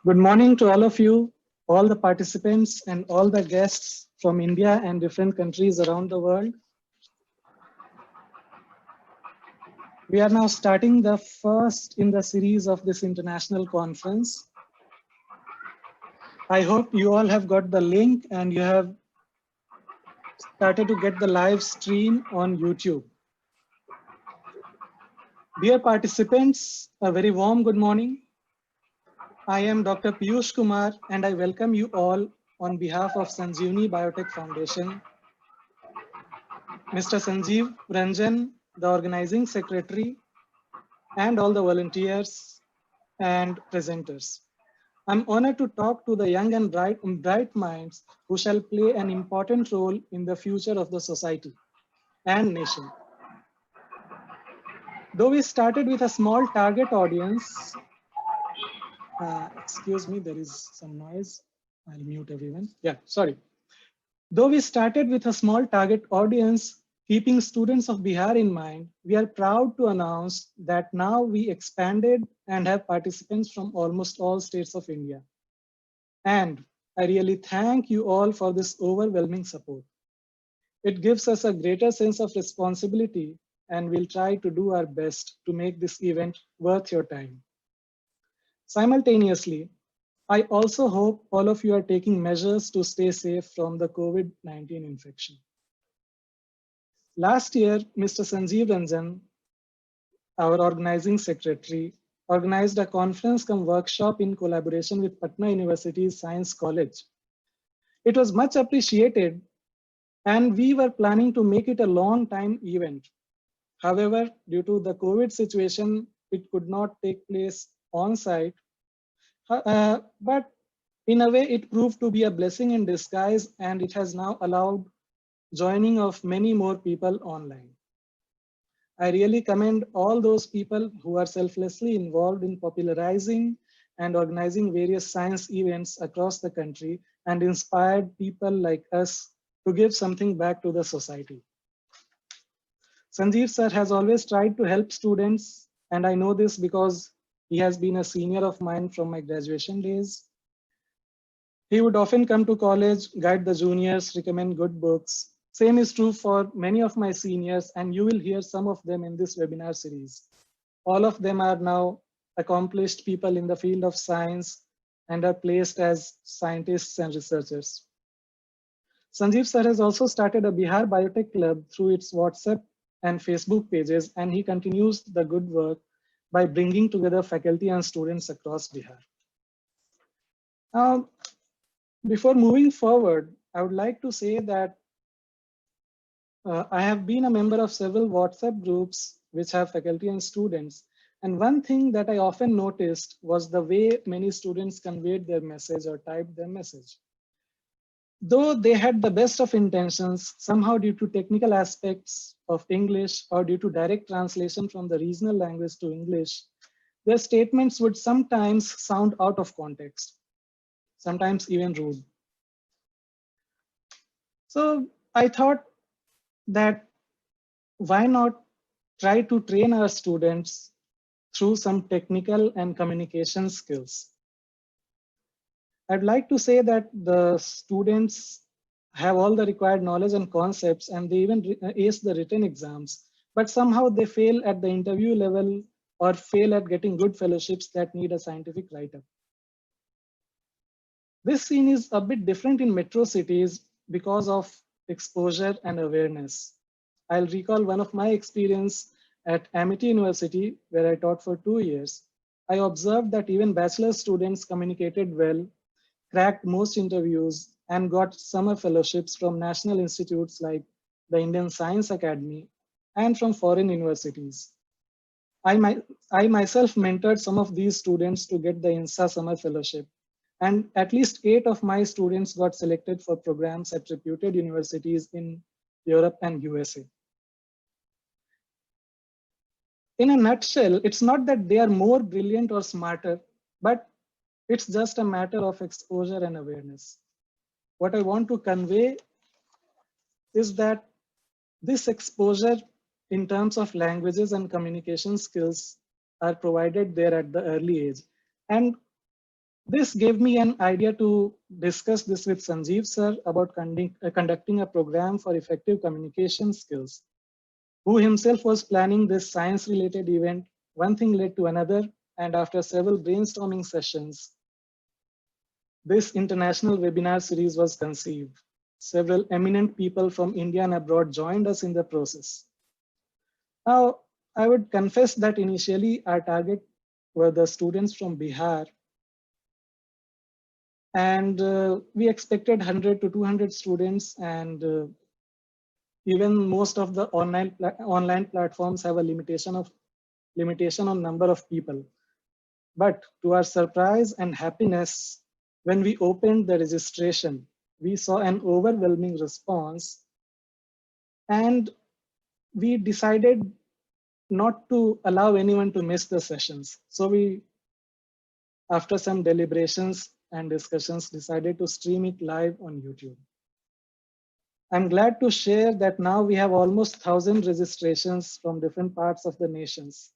Good morning to all of you, all the participants and all the guests from India and different countries around the world. We are now starting the first in the series of this international conference. I hope you all have got the link and you have started to get the live stream on YouTube. Dear participants, a very warm good morning. I am Dr. Piyush Kumar and I welcome you all on behalf of Sanjeevani Biotech Foundation. Mr. Sanjeev Ranjan, the organizing secretary, and all the volunteers and presenters. I'm honored to talk to the young and bright minds who shall play an important role in the future of the society and nation. Though we started with a small target audience, excuse me, there is some noise. I'll mute everyone. Yeah, sorry. Though we started with a small target audience, keeping students of Bihar in mind, we are proud to announce that now we expanded and have participants from almost all states of India. And I really thank you all for this overwhelming support. It gives us a greater sense of responsibility and we'll try to do our best to make this event worth your time. Simultaneously, I also hope all of you are taking measures to stay safe from the COVID-19 infection. Last year, Mr. Sanjeev Ranjan, our organizing secretary, organized a conference cum workshop in collaboration with Patna University's Science College. It was much appreciated and we were planning to make it a long time event. However, due to the COVID situation, it could not take place on site. But in a way, it proved to be a blessing in disguise and it has now allowed joining of many more people online. I really commend all those people who are selflessly involved in popularizing and organizing various science events across the country and inspired people like us to give something back to the society. Sanjeev sir has always tried to help students, and I know this because he has been a senior of mine from my graduation days. He would often come to college, guide the juniors, recommend good books. Same is true for many of my seniors, and you will hear some of them in this webinar series. All of them are now accomplished people in the field of science and are placed as scientists and researchers. Sanjeev sir has also started a Bihar Biotech Club through its WhatsApp and Facebook pages, and he continues the good work by bringing together faculty and students across Bihar. Now, before moving forward, I would like to say that I have been a member of several WhatsApp groups which have faculty and students. And one thing that I often noticed was the way many students conveyed their message or typed their message. Though they had the best of intentions, somehow due to technical aspects of English or due to direct translation from the regional language to English, their statements would sometimes sound out of context, sometimes even rude. So I thought that why not try to train our students through some technical and communication skills. I'd like to say that the students have all the required knowledge and concepts and they even ace the written exams, but somehow they fail at the interview level or fail at getting good fellowships that need a scientific write-up. This scene is a bit different in metro cities because of exposure and awareness. I'll recall one of my experience at Amity University, where I taught for 2 years. I observed that even bachelor students communicated well, cracked most interviews, and got summer fellowships from national institutes like the Indian Science Academy and from foreign universities. I myself mentored some of these students to get the INSA summer fellowship. And at least 8 of my students got selected for programs at reputed universities in Europe and USA. In a nutshell, it's not that they are more brilliant or smarter, but it's just a matter of exposure and awareness. What I want to convey is that this exposure in terms of languages and communication skills are provided there at the early age. And This gave me an idea to discuss this with Sanjeev sir about conducting a program for effective communication skills. Who himself was planning this science-related event, one thing led to another, and after several brainstorming sessions, this international webinar series was conceived. Several eminent people from India and abroad joined us in the process. Now, I would confess that initially our target were the students from Bihar, and we expected 100 to 200 students, and even most of the online platforms have a limitation on number of people. But to our surprise and happiness, when we opened the registration, we saw an overwhelming response, and we decided not to allow anyone to miss the sessions. So we, after some deliberations and discussions, decided to stream it live on YouTube. I'm glad to share that now we have almost 1,000 registrations from different parts of the nations.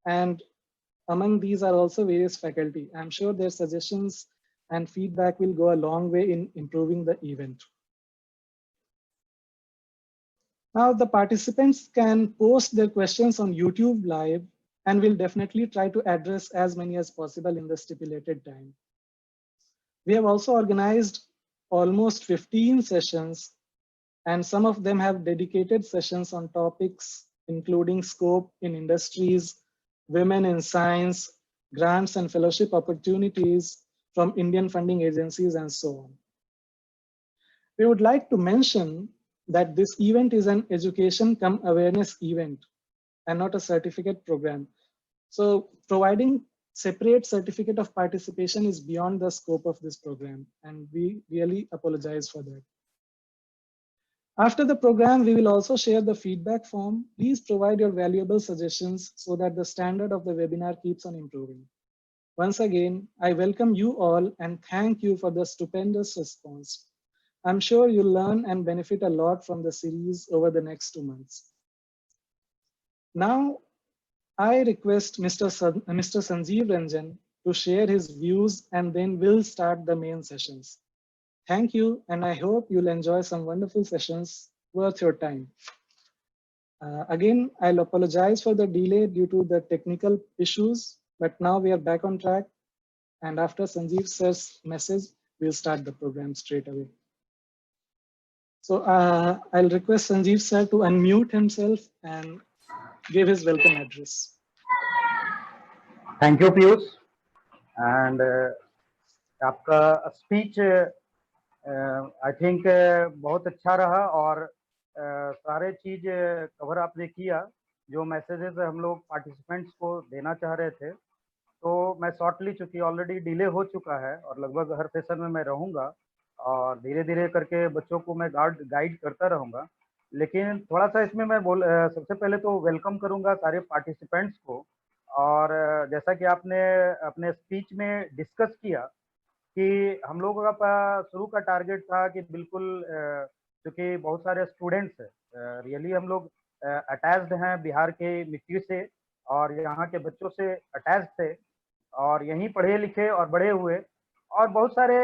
And among these are also various faculty. I'm sure their suggestions and feedback will go a long way in improving the event. Now the participants can post their questions on YouTube Live, and we'll definitely try to address as many as possible in the stipulated time. We have also organized almost 15 sessions, and some of them have dedicated sessions on topics including scope in industries, women in science, grants and fellowship opportunities from Indian funding agencies, and so on. We would like to mention that this event is an education cum awareness event and not a certificate program. So providing separate certificate of participation is beyond the scope of this program, and we really apologize for that. After the program, we will also share the feedback form. Please provide your valuable suggestions so that the standard of the webinar keeps on improving. Once again, I welcome you all and thank you for the stupendous response. I'm sure you'll learn and benefit a lot from the series over the next 2 months. Now, I request Mr. Sanjeev Ranjan to share his views, and then we'll start the main sessions. Thank you, and I hope you'll enjoy some wonderful sessions worth your time. Again, I'll apologize for the delay due to the technical issues, but now we are back on track. And after Sanjeev sir's message, we'll start the program straight away. So I'll request Sanjeev sir to unmute himself and give his welcome address. Thank you, Piyush. And आपका speech I think बहुत अच्छा रहा, और सारे चीज cover आपने किया जो मैसेजेस हम लोग पार्टिसिपेंट्स को देना चाह रहे थे। तो मैं शॉर्टली, चूंकि ऑलरेडी डिले हो चुका है और लगभग हर सेशन में मैं रहूँगा और धीरे धीरे करके बच्चों को मैं गाइड करता रहूँगा। लेकिन थोड़ा सा इसमें मैं सबसे पहले तो वेलकम करूँगा सारे पार्टिसिपेंट्स को। और जैसा कि आपने अपने स्पीच में डिस्कस किया कि हम लोगों का शुरू का टारगेट था कि बिल्कुल, क्योंकि बहुत सारे स्टूडेंट्स रियली हम लोग अटैच्ड हैं बिहार के मिट्टी से, और यहाँ के बच्चों से अटैच्ड थे, और यहीं पढ़े लिखे और बड़े हुए, और बहुत सारे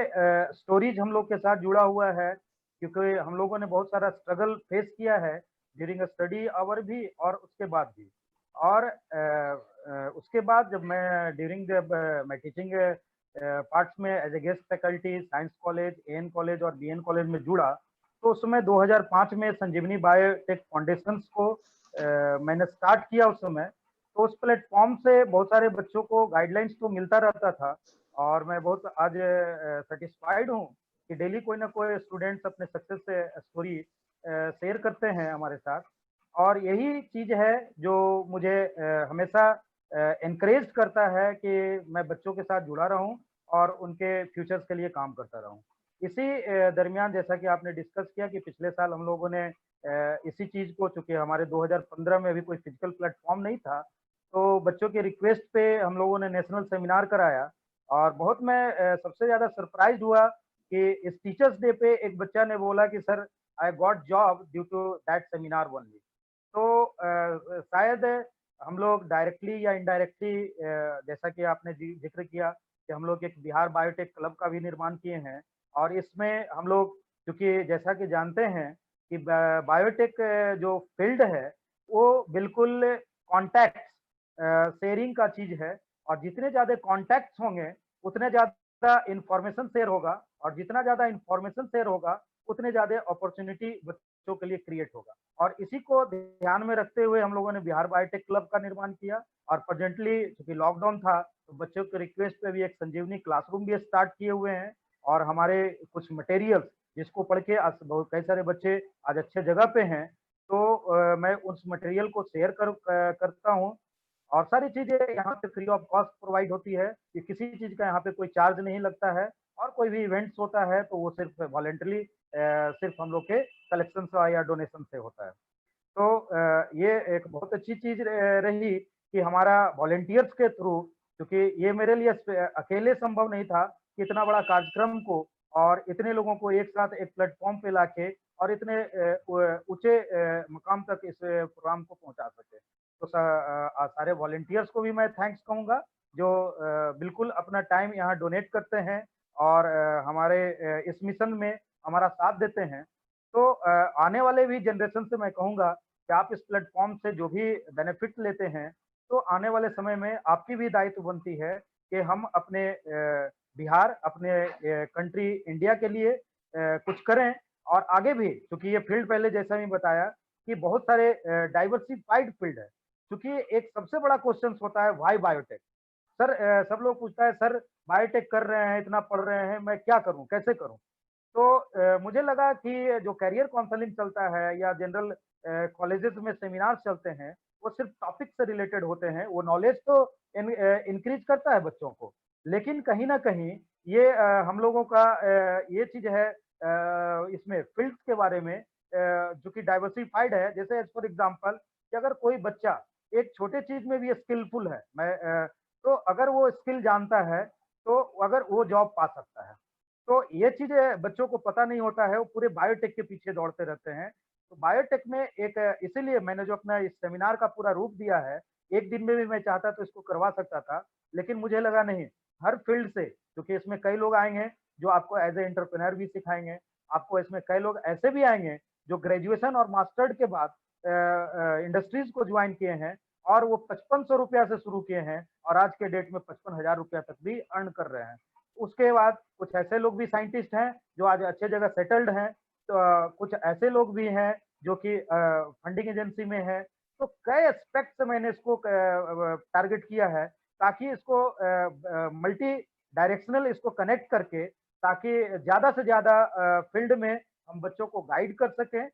स्टोरीज हम लोग के साथ जुड़ा हुआ है, क्योंकि हम लोगों ने बहुत सारा स्ट्रगल फेस किया है ड्यूरिंग स्टडी आवर भी और उसके बाद भी। और उसके बाद जब मैं ड्यूरिंग माय टीचिंग पार्ट्स में as a guest faculty science college, AN college और बीएन कॉलेज में जुड़ा, तो उस समय 2005 में संजीवनी बायोटेक फाउंडेशंस को मैंने स्टार्ट किया उस समय। तो उस प्लेटफॉर्म से बहुत सारे बच्चों को गाइडलाइंस तो मिलता रहता था, और मैं बहुत आज सेटिस्फाइड हूँ कि डेली कोई ना कोई स्टूडेंट्स अपने सक्सेस से स्टोरी शेयर करते हैं हमारे साथ। और यही चीज है जो मुझे हमेशा एनकरेज करता है कि मैं बच्चों के साथ जुड़ा रहूं और उनके फ्यूचर्स के लिए काम करता रहूं। इसी दरमियान जैसा कि आपने डिस्कस किया कि पिछले साल हम लोगों ने इसी चीज को, चूंकि हमारे 2015 में भी कोई फिजिकल प्लेटफॉर्म नहीं था, तो बच्चों के रिक्वेस्ट पे हम लोगों ने नेशनल सेमिनार कराया। और बहुत मैं सबसे ज्यादा सरप्राइज हुआ कि इस टीचर्स डे पे एक बच्चा ने बोला कि sir I got job due to that seminar only. तो शायद हम लोग डायरेक्टली या इनडायरेक्टली, जैसा कि आपने जिक्र किया कि हम लोग एक बिहार बायोटेक क्लब का भी निर्माण किए हैं और इसमें हम लोग, क्योंकि जैसा कि जानते हैं कि बायोटेक जो फील्ड है वो बिल्कुल कॉन्टैक्ट शेयरिंग का चीज है और जितने ज्यादा कॉन्टैक्ट्स होंगे उतने ज्यादा इंफॉर्मेशन शेयर होगा और जितना ज्यादा इंफॉर्मेशन शेयर होगा उतने ज्यादा अपॉर्चुनिटी बच्चों के लिए क्रिएट होगा। और इसी को ध्यान में रखते हुए हम लोगों ने बिहार बायोटेक क्लब का निर्माण किया और प्रेजेंटली चूंकि लॉकडाउन था तो बच्चों के रिक्वेस्ट पे भी एक संजीवनी क्लासरूम भी स्टार्ट किए हुए हैं और हमारे कुछ मटेरियल्स जिसको पढ़ के आज बहुत कई सारे बच्चे आज अच्छे जगह पे हैं, तो मैं उस मटेरियल को शेयर करता हूँ और सारी चीजें यहाँ पे फ्री ऑफ कॉस्ट प्रोवाइड होती है कि किसी चीज का यहाँ पे कोई चार्ज नहीं लगता है और कोई भी इवेंट्स होता है तो वो सिर्फ वॉलेंटरी सिर्फ हम लोग के कलेक्शन से या डोनेशन से होता है। तो ये एक बहुत अच्छी चीज रही कि हमारा वॉलेंटियर्स के थ्रू, क्योंकि ये मेरे लिए अकेले संभव नहीं था कि इतना बड़ा कार्यक्रम को और इतने लोगों को एक साथ एक प्लेटफॉर्म पे लाके और इतने ऊंचे मकाम तक इस प्रोग्राम को पहुंचा सके। तो सारे वॉलेंटियर्स को भी मैं थैंक्स कहूंगा जो बिल्कुल अपना टाइम यहाँ डोनेट करते हैं और हमारे इस मिशन में हमारा साथ देते हैं। तो आने वाले भी जनरेशन से मैं कहूंगा कि आप इस प्लेटफॉर्म से जो भी बेनिफिट लेते हैं तो आने वाले समय में आपकी भी दायित्व बनती है कि हम अपने बिहार, अपने कंट्री इंडिया के लिए कुछ करें और आगे भी, क्योंकि ये फील्ड पहले जैसा भी बताया कि बहुत सारे डाइवर्सिफाइड फील्ड है। क्योंकि एक सबसे बड़ा क्वेश्चन होता है व्हाई बायोटेक। सर सब लोग पूछता है सर बायोटेक कर रहे हैं, इतना पढ़ रहे हैं, मैं क्या करूं, कैसे करूं? तो मुझे लगा कि जो करियर काउंसलिंग चलता है या जनरल कॉलेजेस में सेमिनार चलते हैं वो सिर्फ टॉपिक से रिलेटेड होते हैं, वो नॉलेज तो इंक्रीज करता है बच्चों को, लेकिन कहीं ना कहीं ये हम लोगों का ये चीज है इसमें फील्ड्स के बारे में जो कि डाइवर्सिफाइड है। जैसे एज फॉर एग्जांपल कि अगर कोई बच्चा एक छोटे चीज में भी स्किलफुल है, तो अगर वो स्किल जानता है तो अगर वो जॉब पा सकता है। तो ये चीजें बच्चों को पता नहीं होता है, वो पूरे बायोटेक के पीछे दौड़ते रहते हैं। तो बायोटेक में एक इसीलिए मैंने जो अपना इस सेमिनार का पूरा रूप दिया है, एक दिन में भी मैं चाहता तो इसको करवा सकता था, लेकिन मुझे लगा नहीं, हर फील्ड से, क्योंकि इसमें कई लोग आएंगे जो आपको एज ए एंटरप्रेन्योर भी सिखाएंगे, आपको इसमें कई लोग ऐसे भी आएंगे जो ग्रेजुएशन और मास्टर्ड के बाद इंडस्ट्रीज को ज्वाइन किए हैं और वो 5500 रुपया से शुरू किए हैं और आज के डेट में 55,000 रुपया तक भी अर्न कर रहे हैं। उसके बाद कुछ ऐसे लोग भी साइंटिस्ट हैं जो आज अच्छे जगह सेटल्ड हैं, तो कुछ ऐसे लोग भी हैं जो कि फंडिंग एजेंसी में है। तो कई एस्पेक्ट से मैंने इसको टारगेट किया है ताकि इसको मल्टी डायरेक्शनल इसको कनेक्ट करके ताकि ज्यादा से ज्यादा फील्ड में हम बच्चों को गाइड कर सकें